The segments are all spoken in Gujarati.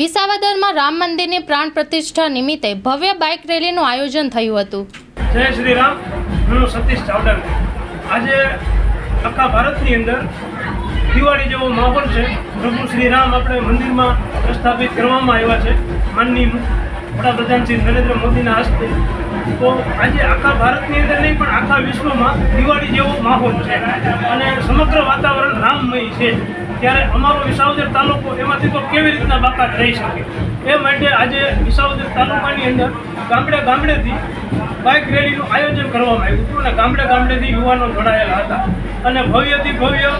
વિસાવદરમાં રામ મંદિરની પ્રાણ પ્રતિષ્ઠા નિમિત્તે ભવ્ય બાઇક રેલીનું આયોજન થયું હતું. જય શ્રી રામ. હું સતીશ ચાવડા. આજે આખા ભારતની અંદર દિવાળી જેવો માહોલ છે. પ્રભુ શ્રી રામ આપણે મંદિરમાં પ્રસ્થાપિત કરવામાં આવ્યા છે માનનીય વડાપ્રધાન શ્રી નરેન્દ્ર મોદીના હસ્તે. તો આજે આખા ભારતની અંદર નહીં પણ આખા વિશ્વમાં દિવાળી જેવો માહોલ છે અને સમગ્ર વાતાવરણ રામમય છે. ત્યારે અમારો વિસાવદર તાલુકો એમાંથી તો કેવી રીતના બાકાત રહી શકે, એ માટે આજે વિસાવદર તાલુકાની અંદર ગામડે ગામડેથી બાઇક રેલીનું આયોજન કરવામાં આવ્યું હતું અને ગામડે ગામડેથી યુવાનો જોડાયેલા હતા અને ભવ્યથી ભવ્ય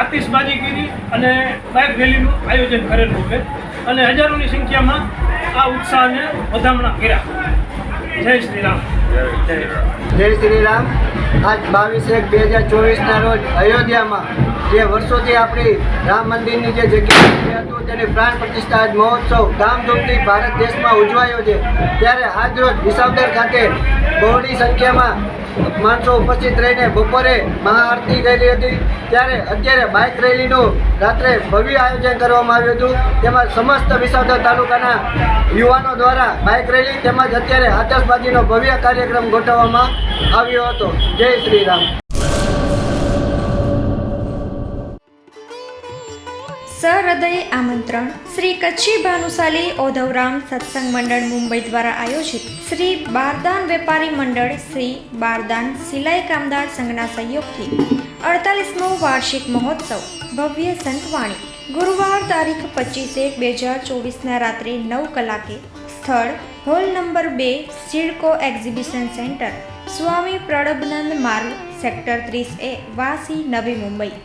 આતિશબાજીગીરી અને બાઇક રેલીનું આયોજન કરેલું છે અને હજારોની સંખ્યામાં આ ઉત્સાહને વધામણા કર્યા. જય શ્રી રામ. જય શ્રી રામ. આજ 22/1/2024ના રોજ અયોધ્યામાં જે વર્ષોથી આપણી રામ મંદિરની જે જગ્યા હતું તેની પ્રાણ પ્રતિષ્ઠા આજ મહોત્સવ ધામધૂમથી ભારત દેશમાં ઉજવાયો છે. ત્યારે આજ રોજ વિસાવદર ખાતે બહોળી સંખ્યામાં માણસો ઉપસ્થિત રહીને બપોરે મહાઆરતી કરેલી હતી. ત્યારે અત્યારે બાઇક રેલીનું રાત્રે ભવ્ય આયોજન કરવામાં આવ્યું હતું. તેમાં સમસ્ત વિસાવદર તાલુકાના યુવાનો દ્વારા બાઇક રેલી તેમજ અત્યારે આતશબાજીનો ભવ્ય કાર્યક્રમ ગોઠવવામાં આવ્યો હતો. જય શ્રી રામ. સહૃદય આમંત્રણ શ્રી કચ્છી ભાનુશાલી ઓધવરામ સત્સંગ મંડળ મુંબઈ દ્વારા આયોજિત શ્રી બારદાન વેપારી મંડળ શ્રી બારદાન સિલાઈ કામદાર સંઘના સહયોગથી 48મો વાર્ષિક મહોત્સવ ભવ્ય સંતવાણી ગુરુવાર તારીખ 25/1/2024ના રાત્રે 9 કલાકે. સ્થળ હોલ નંબર 2 સિડકો એક્ઝિબિશન સેન્ટર, સ્વામી પ્રણબનંદ માર્ગ, સેક્ટર 30A, વાસી, નવી મુંબઈ.